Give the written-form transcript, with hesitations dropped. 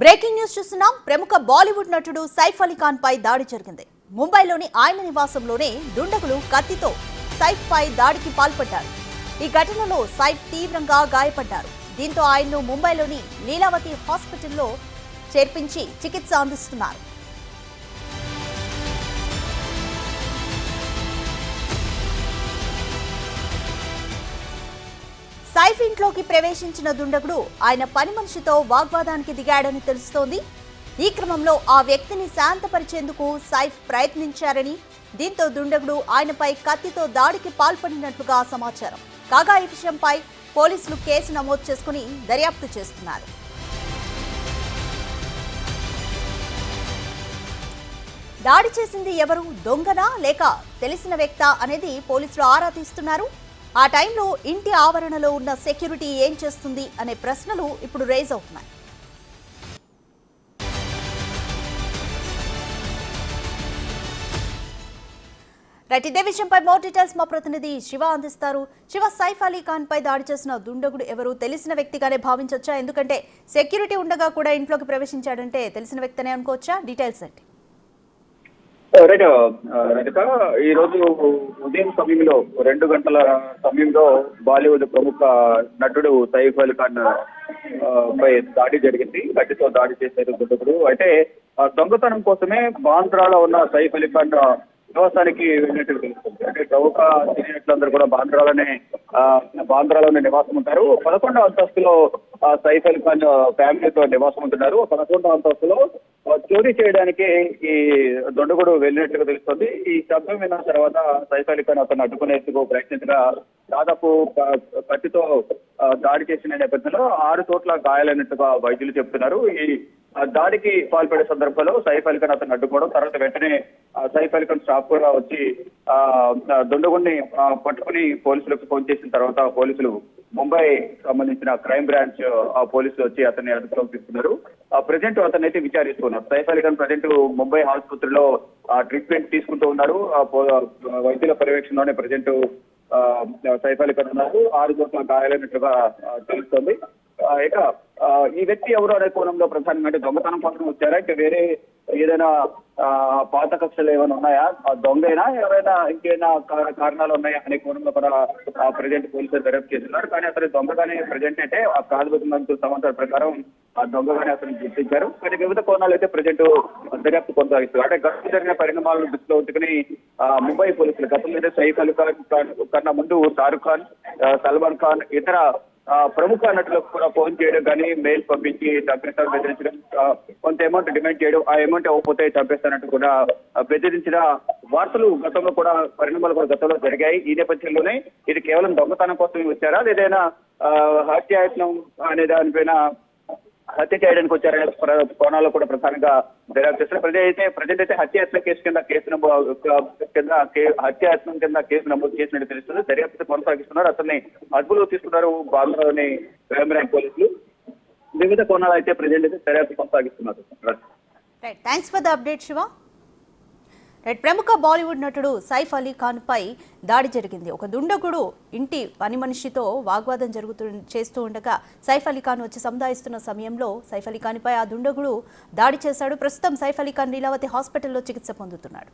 Breaking news చూస్తున్నాం. ప్రముఖ బాలీవుడ్ నటుడు సైఫ్ అలీ ఖాన్ పై దాడి జరిగింది. ముంబైలోని ఆయన నివాసంలోనే దుండగులు కత్తితో సైఫ్ పై దాడికి పాల్పడ్డారు. ఈ ఘటనలో సైఫ్ తీవ్రంగా గాయపడ్డారు. దీంతో ఆయన్ను ముంబైలోని లీలావతి హాస్పిటల్లో చేర్పించి చికిత్స అందిస్తున్నారు. సైఫ్ ఇంట్లోకి ప్రవేశించిన దుండగుడు ఆయన పని మనిషితో వాగ్వాదానికి దిగాడని తెలుస్తోంది. ఈ క్రమంలో ఆ వ్యక్తిని శాంతపరిచేందుకు సైఫ్ ప్రయత్నించారని, దీంతో దుండగుడు ఆయనపై కత్తితో దాడికి పాల్పడినట్లుగా సమాచారం. కాగా ఈ విషయంపై పోలీసులు కేసు నమోదు చేసుకుని దర్యాప్తు చేస్తున్నారు. దాడి చేసింది ఎవరు, దొంగనా లేక తెలిసిన వ్యక్తా అనేది పోలీసులు ఆరా తీస్తున్నారు. ఆ టైంలో ఇంటి ఆవరణలో ఉన్న సెక్యూరిటీ ఏం చేస్తుంది అనే ప్రశ్నలు ఇప్పుడు రేజ్ అవుతున్నాయి. రైట్, ఇదే విషయంపై మోర్ డీటెయిల్స్ మా ప్రతినిధి శివ అందిస్తారు. శివ, సైఫ్ అలీ ఖాన్ పై దాడి చేసిన దుండగుడు ఎవరు, తెలిసిన వ్యక్తిగానే భావించవచ్చా? ఎందుకంటే సెక్యూరిటీ ఉండగా కూడా ఇంట్లోకి ప్రవేశించాడంటే తెలిసిన వ్యక్తినే అనుకోవచ్చా? డీటెయిల్స్ ఏంటి? రజిత, ఈ రోజు ఉదయం సమయంలో 2 గంటల సమయంలో బాలీవుడ్ ప్రముఖ నటుడు సైఫ్ అలీ ఖాన్ పై దాడి జరిగింది. కత్తితో దాడి చేశారు దుండగుడు. అయితే దొంగతనం కోసమే బాంద్రాలో ఉన్న సైఫ్ అలీ ఖాన్ నివాసానికి వెళ్ళినట్టు తెలుస్తుంది. అంటే ప్రముఖ సినీ నటులందరూ కూడా బాంద్రాలోనే నివాసం ఉంటారు. 11వ అంతస్తులో సైఫ్ అలీ ఖాన్ ఫ్యామిలీతో నివాసం ఉంటున్నారు. 11వ అంతస్తులో చోరీ చేయడానికి ఈ దొండగుడు వెళ్ళినట్లుగా తెలుస్తుంది. ఈ శబ్దం విన్న తర్వాత సైఫ్ అలీ ఖాన్ అతను అడ్డుకునేందుకు ప్రయత్నించగా దాదాపు కత్తితో దాడి చేసిన నేపథ్యంలో 6 చోట్ల గాయాలైనట్టుగా వైద్యులు చెబుతున్నారు. ఈ దాడికి పాల్పడే సందర్భంలో సైఫ్ అలీ ఖాన్ అతను అడ్డుకోవడం, తర్వాత వెంటనే సైఫ్ అలీ ఖాన్ స్టాఫ్ కూడా వచ్చి దొండగుడిని పట్టుకుని పోలీసులకు ఫోన్ చేసిన తర్వాత పోలీసులు ముంబై సంబంధించిన క్రైమ్ బ్రాంచ్ పోలీసులు వచ్చి అతన్ని అదుపులోకి తీసుకున్నారు. ప్రజెంట్ అతన్ని అయితే విచారిస్తున్నారు. సైఫ్ అలీ ఖాన్ ప్రజెంట్ ముంబై ఆసుపత్రిలో ట్రీట్మెంట్ తీసుకుంటూ ఉన్నారు. వైద్యుల పర్యవేక్షణలోనే ప్రజెంట్ సైఫ్ అలీ ఖాన్ ఉన్నారు. 6 చోట్ల గాయాలైనట్లుగా తెలుస్తోంది. ఇక ఈ వ్యక్తి ఎవరు అనే కోణంలో ప్రధానంగా అంటే దొంగతనం కోసం వచ్చారా, ఇంకా వేరే ఏదైనా పాత కక్షలు ఏమైనా ఉన్నాయా, దొంగైనా ఎవరైనా ఇంకేమైనా కారణాలు ఉన్నాయా అనే కోణంలో కూడా ప్రజెంట్ పోలీసులు దర్యాప్తు చేస్తున్నారు. కానీ అతను దొంగగానే ప్రజెంట్ అంటే ఆ ప్రాథమిక సమాచారం ప్రకారం ఆ దొంగగానే అతను గుర్తించారు. కానీ వివిధ కోణాలు అయితే ప్రజెంట్ దర్యాప్తు కొనసాగిస్తారు. అంటే గతంలో జరిగిన పరిణామాలను దృష్టిలో ఉంచుకుని ముంబై పోలీసులు గతంలో సైఫ్ అలీ ఖాన్ కన్నా ముందు షారుఖ్ ఖాన్, సల్మాన్ ఖాన్, ఇతర ప్రముఖ నటులకు కూడా ఫోన్ చేయడం కానీ మెయిల్ పంపించి చంపేస్తాను బెదిరించడం, కొంత అమౌంట్ డిమాండ్ చేయడం, ఆ అమౌంట్ ఇవ్వకపోతే చంపేస్తానంటూ కూడా బెదిరించిన వార్తలు గతంలో కూడా పరిణామాలు కూడా గతంలో జరిగాయి. ఈ నేపథ్యంలోనే ఇది కేవలం దొంగతనం కోసం వచ్చారా, లేదైనా హత్యాయత్నం అనే దానిపైన హత్య చేయడానికి వచ్చారనే కోణాల్లో కూడా ప్రధానంగా దర్యాప్తు చేస్తారు. ప్రజెంట్ అయితే హత్యాయత్నం కింద కేసు నమోదు చేసినట్టు తెలుస్తుంది. దర్యాప్తు కొనసాగిస్తున్నారు. అతన్ని అదుపులో తీసుకున్నారు బాంద్రాలోని క్రైమ్ బ్రాంచ్ పోలీసులు. వివిధ కోణాలు అయితే ప్రజెంట్ అయితే దర్యాప్తు కొనసాగిస్తున్నారు. Thanks for the update Shiva. ప్రముఖ బాలీవుడ్ నటుడు సైఫ్ అలీ ఖాన్ పై దాడి జరిగింది. ఒక దుండగుడు ఇంటి పని మనిషితో వాగ్వాదం చేస్తూ ఉండగా సైఫ్ అలీ ఖాన్ వచ్చి సముదాయిస్తున్న సమయంలో సైఫ్ అలీ ఖాన్ పై ఆ దుండగుడు దాడి చేశాడు. ప్రస్తుతం సైఫ్ అలీ ఖాన్ లీలావతి హాస్పిటల్లో చికిత్స పొందుతున్నాడు.